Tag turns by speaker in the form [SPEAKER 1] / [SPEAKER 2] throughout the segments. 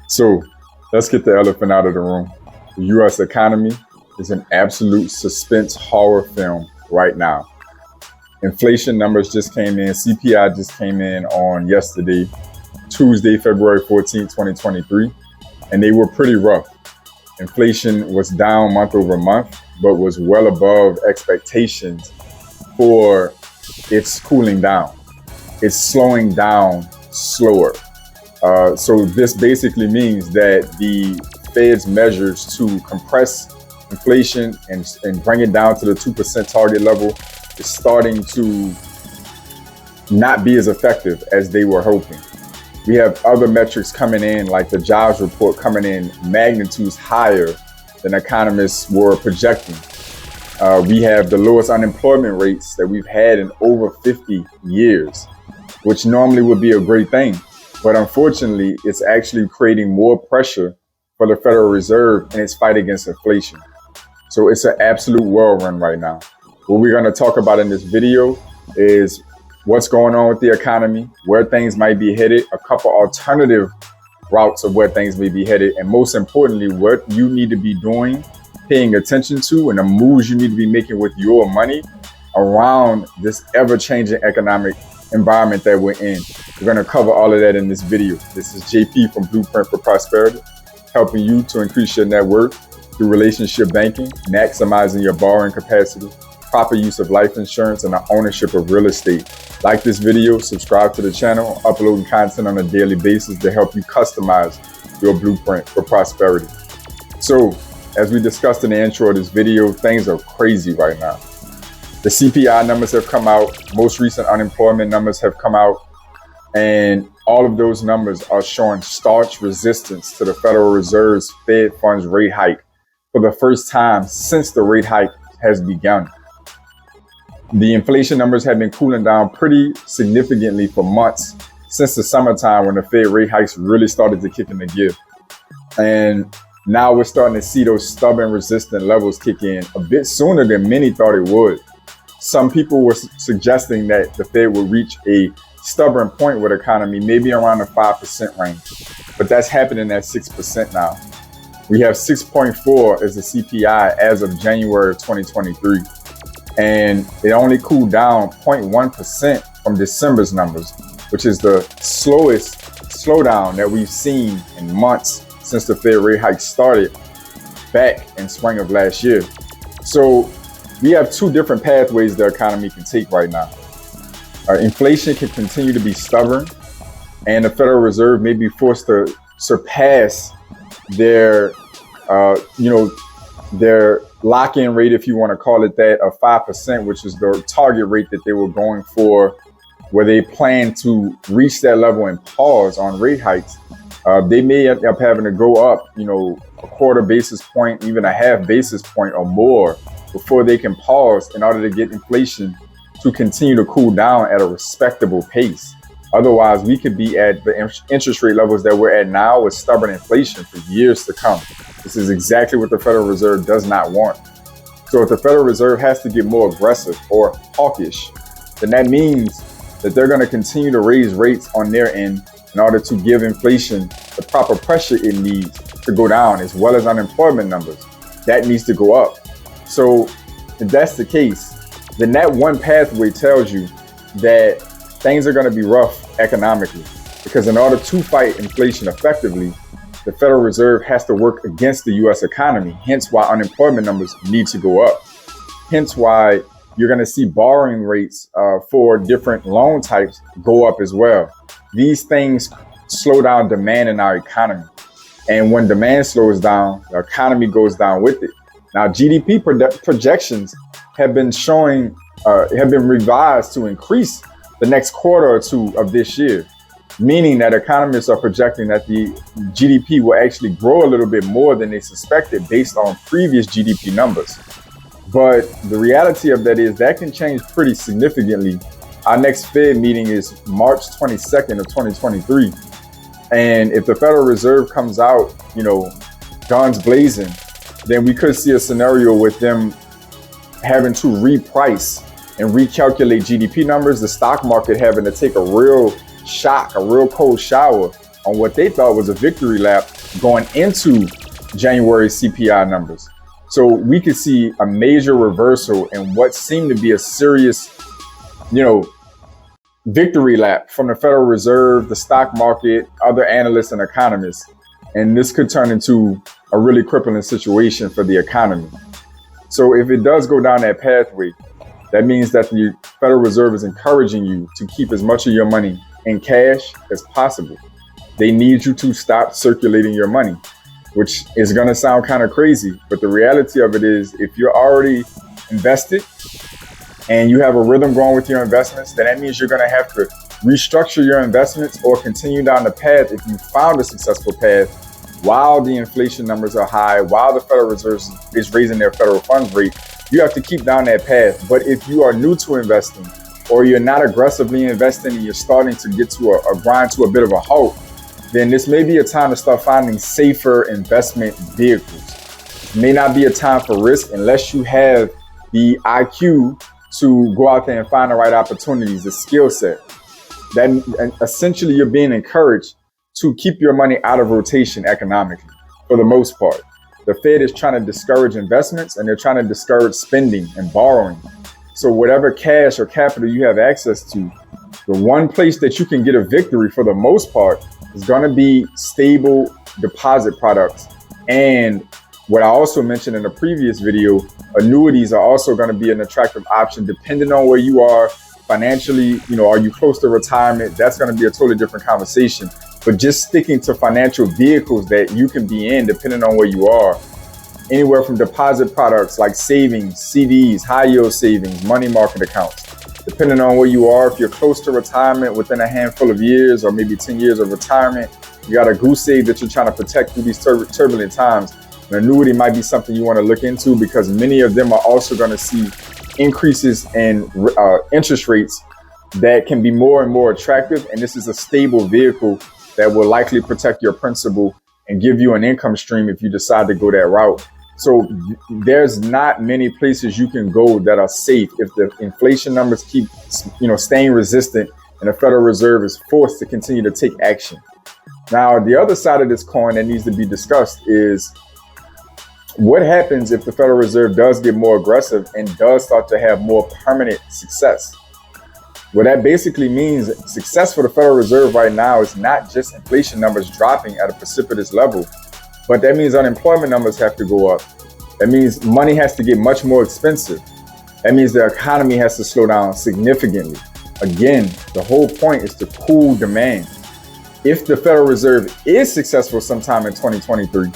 [SPEAKER 1] So let's get the elephant out of the room. The U.S. economy is an absolute suspense horror film right now. Inflation numbers just came in. CPI just came in on yesterday, Tuesday, February 14, 2023, and they were pretty rough. Inflation was down month over month, but was well above expectations for its cooling down. It's slowing down slower. So this basically means that the Fed's measures to compress inflation and bring it down to the 2% target level is starting to not be as effective as they were hoping. We have other metrics coming in, like the jobs report coming in magnitudes higher than economists were projecting. We have the lowest unemployment rates that we've had in over 50 years, which normally would be a great thing. But unfortunately, it's actually creating more pressure for the Federal Reserve in its fight against inflation. So it's an absolute whirlwind right now. What we're going to talk about in this video is what's going on with the economy, where things might be headed, a couple alternative routes of where things may be headed, and most importantly, what you need to be doing, paying attention to, and the moves you need to be making with your money around this ever-changing economic environment that we're in. We're going to cover all of that in this video. This is JP from Blueprint for Prosperity, helping you to increase your net worth through relationship banking, maximizing your borrowing capacity, proper use of life insurance, and the ownership of real estate. Like this video, subscribe to the channel, uploading content on a daily basis to help you customize your blueprint for prosperity. So, as we discussed in the intro of this video, things are crazy right now. The CPI numbers have come out, most recent unemployment numbers have come out, and all of those numbers are showing staunch resistance to the Federal Reserve's Fed funds rate hike for the first time since the rate hike has begun. The inflation numbers have been cooling down pretty significantly for months since the summertime when the Fed rate hikes really started to kick into gear. And now we're starting to see those stubborn resistant levels kick in a bit sooner than many thought it would. Some people were suggesting that the Fed would reach a stubborn point with the economy, maybe around the 5% range, but that's happening at 6% now. We have 6.4 as the CPI as of January of 2023, and it only cooled down 0.1% from December's numbers, which is the slowest slowdown that we've seen in months since the Fed rate hike started back in spring of last year. So we have two different pathways the economy can take right now. Inflation can continue to be stubborn, and the Federal Reserve may be forced to surpass their lock-in rate, if you want to call it that, of 5%, which is the target rate that they were going for, where they plan to reach that level and pause on rate hikes. They may end up having to go up, a quarter basis point, even a half basis point or more before they can pause in order to get inflation to continue to cool down at a respectable pace. Otherwise, we could be at the interest rate levels that we're at now with stubborn inflation for years to come. This is exactly what the Federal Reserve does not want. So if the Federal Reserve has to get more aggressive or hawkish, then that means that they're going to continue to raise rates on their end in order to give inflation the proper pressure it needs to go down, as well as unemployment numbers. That needs to go up. So if that's the case, then that one pathway tells you that things are going to be rough economically, because in order to fight inflation effectively, the Federal Reserve has to work against the U.S. economy, hence why unemployment numbers need to go up. Hence why you're going to see borrowing rates for different loan types go up as well. These things slow down demand in our economy. And when demand slows down, the economy goes down with it. Now, GDP projections have been revised to increase the next quarter or two of this year, meaning that economists are projecting that the GDP will actually grow a little bit more than they suspected based on previous GDP numbers. But the reality of that is that can change pretty significantly. Our next Fed meeting is March 22nd of 2023. And if the Federal Reserve comes out, guns blazing, then we could see a scenario with them having to reprice and recalculate GDP numbers, the stock market having to take a real shock, a real cold shower on what they thought was a victory lap going into January CPI numbers. So we could see a major reversal in what seemed to be a serious, victory lap from the Federal Reserve, the stock market, other analysts and economists. And this could turn into a really crippling situation for the economy. So if it does go down that pathway, that means that the Federal Reserve is encouraging you to keep as much of your money in cash as possible. They need you to stop circulating your money, which is going to sound kind of crazy. But the reality of it is, if you're already invested and you have a rhythm going with your investments, then that means you're going to have to restructure your investments or continue down the path if you found a successful path while the inflation numbers are high, while the Federal Reserve is raising their federal funds rate. You have to keep down that path. But if you are new to investing, or you're not aggressively investing and you're starting to get to a grind to a bit of a halt, then this may be a time to start finding safer investment vehicles. It may not be a time for risk unless you have the IQ to go out there and find the right opportunities, the skill set. Then essentially you're being encouraged to keep your money out of rotation economically for the most part. The Fed is trying to discourage investments and they're trying to discourage spending and borrowing. So whatever cash or capital you have access to, the one place that you can get a victory for the most part is going to be stable deposit products. And what I also mentioned in a previous video, annuities are also going to be an attractive option depending on where you are financially. Are you close to retirement? That's going to be a totally different conversation. But just sticking to financial vehicles that you can be in depending on where you are, anywhere from deposit products like savings, CDs, high yield savings, money market accounts. Depending on where you are, if you're close to retirement within a handful of years or maybe 10 years of retirement, you got a goose egg that you're trying to protect through these turbulent times. An annuity might be something you want to look into because many of them are also going to see increases in interest rates that can be more and more attractive. And this is a stable vehicle that will likely protect your principal and give you an income stream if you decide to go that route. So there's not many places you can go that are safe if the inflation numbers keep, staying resistant and the Federal Reserve is forced to continue to take action. Now, the other side of this coin that needs to be discussed is what happens if the Federal Reserve does get more aggressive and does start to have more permanent success. What that basically means, success for the Federal Reserve right now is not just inflation numbers dropping at a precipitous level, but that means unemployment numbers have to go up. That means money has to get much more expensive. That means the economy has to slow down significantly. Again, the whole point is to cool demand. If the Federal Reserve is successful sometime in 2023,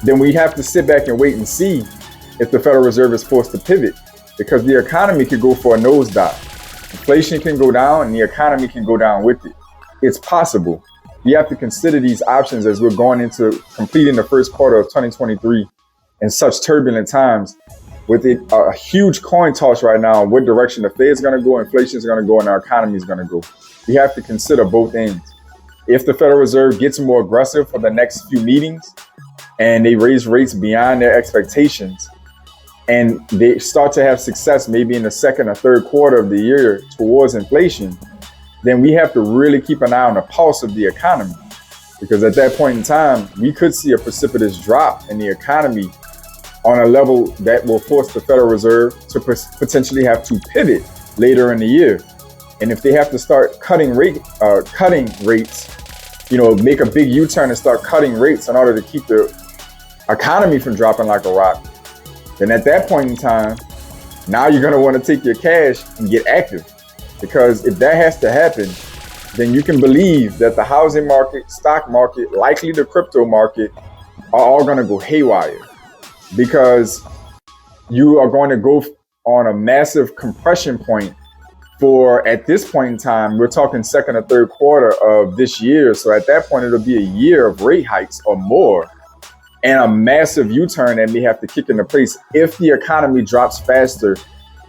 [SPEAKER 1] then we have to sit back and wait and see if the Federal Reserve is forced to pivot, because the economy could go for a nosedive. Inflation can go down and the economy can go down with it. It's possible. You have to consider these options as we're going into completing the first quarter of 2023 in such turbulent times, with a huge coin toss right now on what direction the Fed is going to go, inflation is going to go, and our economy is going to go. We have to consider both ends. If the Federal Reserve gets more aggressive for the next few meetings and they raise rates beyond their expectations and they start to have success maybe in the second or third quarter of the year towards inflation, then we have to really keep an eye on the pulse of the economy, because at that point in time, we could see a precipitous drop in the economy on a level that will force the Federal Reserve to potentially have to pivot later in the year. And if they have to start cutting rates, make a big U-turn and start cutting rates in order to keep the economy from dropping like a rock, then at that point in time, now you're going to want to take your cash and get active. Because if that has to happen, then you can believe that the housing market, stock market, likely the crypto market are all going to go haywire, because you are going to go on a massive compression point for, at this point in time, we're talking second or third quarter of this year. So at that point, it'll be a year of rate hikes or more, and a massive U-turn that may have to kick into place if the economy drops faster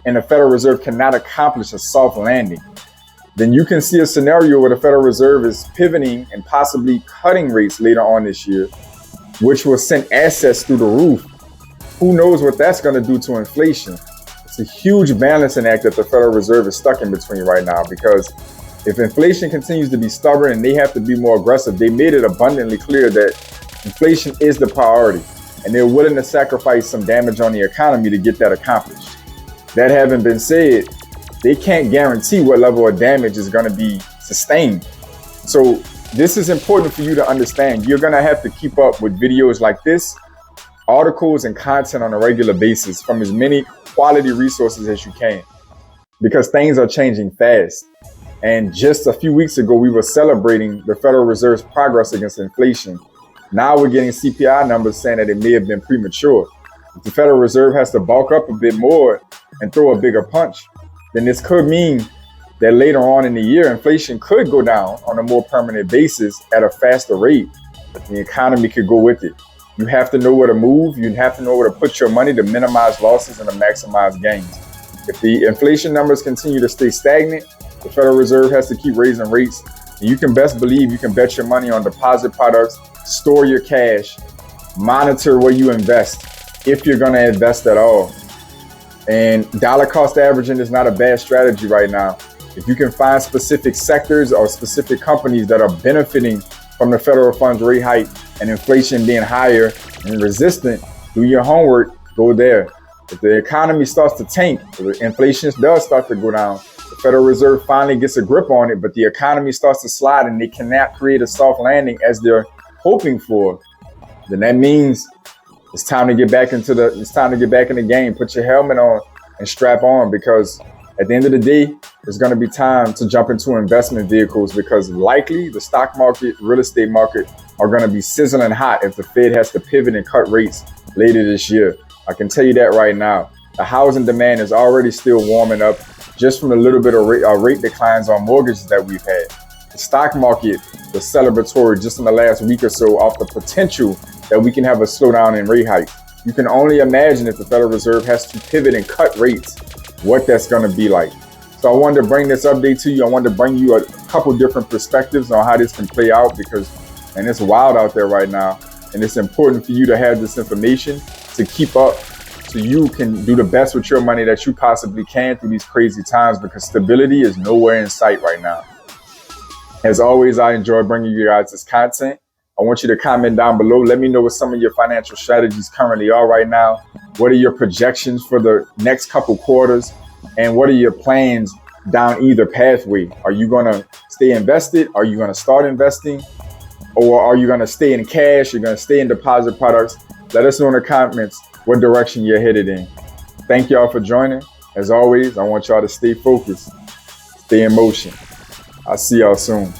[SPEAKER 1] and the Federal Reserve cannot accomplish a soft landing. Then you can see a scenario where the Federal Reserve is pivoting and possibly cutting rates later on this year, which will send assets through the roof. Who knows what that's going to do to inflation? It's a huge balancing act that the Federal Reserve is stuck in between right now, because if inflation continues to be stubborn and they have to be more aggressive, they made it abundantly clear that Inflation is the priority, and they're willing to sacrifice some damage on the economy to get that accomplished. That having been said, they can't guarantee what level of damage is going to be sustained. So this is important for you to understand. You're going to have to keep up with videos like this, articles and content on a regular basis from as many quality resources as you can, because things are changing fast. And just a few weeks ago, we were celebrating the Federal Reserve's progress against inflation. Now we're getting CPI numbers saying that it may have been premature. If the Federal Reserve has to bulk up a bit more and throw a bigger punch, then this could mean that later on in the year, inflation could go down on a more permanent basis at a faster rate. The economy could go with it. You have to know where to move. You have to know where to put your money to minimize losses and to maximize gains. If the inflation numbers continue to stay stagnant, the Federal Reserve has to keep raising rates. And you can best believe you can bet your money on deposit products, store your cash, monitor where you invest, if you're going to invest at all. And dollar cost averaging is not a bad strategy right now. If you can find specific sectors or specific companies that are benefiting from the federal funds rate hike and inflation being higher and resistant, do your homework, go there. If the economy starts to tank, if the inflation does start to go down, the Federal Reserve finally gets a grip on it, but the economy starts to slide and they cannot create a soft landing as they're hoping for, then that means it's time to get back in the game. Put your helmet on and strap on, because at the end of the day, it's going to be time to jump into investment vehicles, because likely the stock market, real estate market are going to be sizzling hot if the Fed has to pivot and cut rates later this year. I can tell you that right now. The housing demand is already still warming up just from the little bit of rate declines on mortgages that we've had. The stock market was celebratory just in the last week or so off the potential that we can have a slowdown in rate hike. You can only imagine if the Federal Reserve has to pivot and cut rates, what that's going to be like. So I wanted to bring this update to you. I wanted to bring you a couple different perspectives on how this can play out, because, man, it's wild out there right now. And it's important for you to have this information to keep up so you can do the best with your money that you possibly can through these crazy times, because stability is nowhere in sight right now. As always, I enjoy bringing you guys this content. I want you to comment down below. Let me know what some of your financial strategies currently are right now. What are your projections for the next couple quarters? And what are your plans down either pathway? Are you going to stay invested? Are you going to start investing? Or are you going to stay in cash? You're going to stay in deposit products? Let us know in the comments what direction you're headed in. Thank y'all for joining. As always, I want y'all to stay focused, stay in motion. I'll see y'all soon.